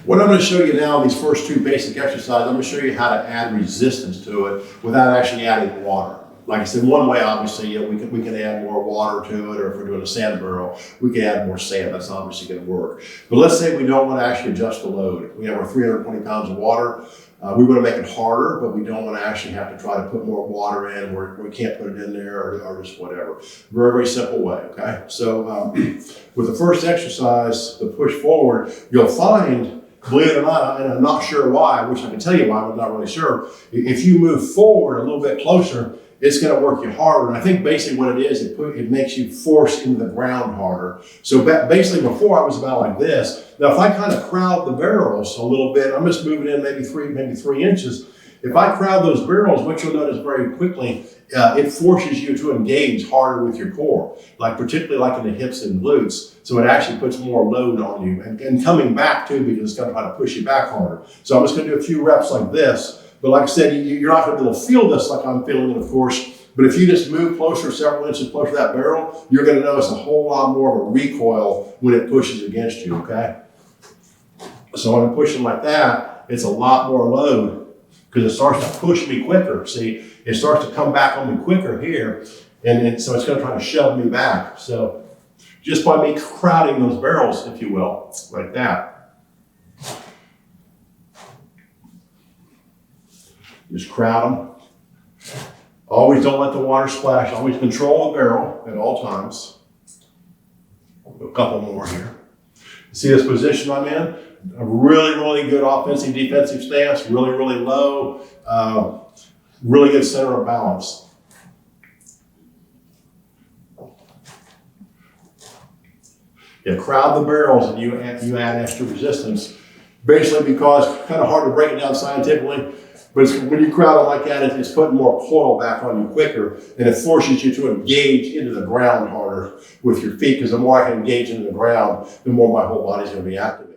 What I'm going to show you now, these first two basic exercises, I'm going to show you how to add resistance to it without actually adding water. Like I said, one way, obviously, we can add more water to it, or if we're doing a sand barrel, we can add more sand. That's obviously going to work. But let's say we don't want to actually adjust the load. We have our 320 pounds of water. We want to make it harder, but we don't want to actually have to try to put more water in, or we can't put it in there, or just whatever. Very, very simple way, okay? So with the first exercise, the push forward, you'll find, believe it or not, and I'm not sure why, which I can tell you why, but I'm not really sure. If you move forward a little bit closer, it's going to work you harder. And I think basically what it is, it makes you force into the ground harder. So basically before I was about like this. Now if I kind of crowd the barrels a little bit, I'm just moving in maybe three inches. If I crowd those barrels, what you'll notice very quickly, it forces you to engage harder with your core, like particularly like in the hips and glutes. So it actually puts more load on you and coming back too, because it's going to try to push you back harder. So I'm just going to do a few reps like this. But like I said, you're not going to be able to feel this like I'm feeling it, of course. But if you just move closer, several inches closer to that barrel, you're going to notice a whole lot more of a recoil when it pushes against you, okay? So when I'm pushing like that, it's a lot more load because it starts to push me quicker. See, it starts to come back on me quicker here. And so it's going to try to shove me back. So just by me crowding those barrels, if you will, like that. Just crowd them. Always don't let the water splash. Always control the barrel at all times. A couple more here. See this position I'm in? A really, really good offensive, defensive stance. Really, really low. Really good center of balance. Yeah, crowd the barrels and you add extra resistance. Basically because it's kind of hard to break it down scientifically. But when you crowd it like that, it's putting more coil back on you quicker, and it forces you to engage into the ground harder with your feet, because the more I can engage into the ground, the more my whole body's going to be active.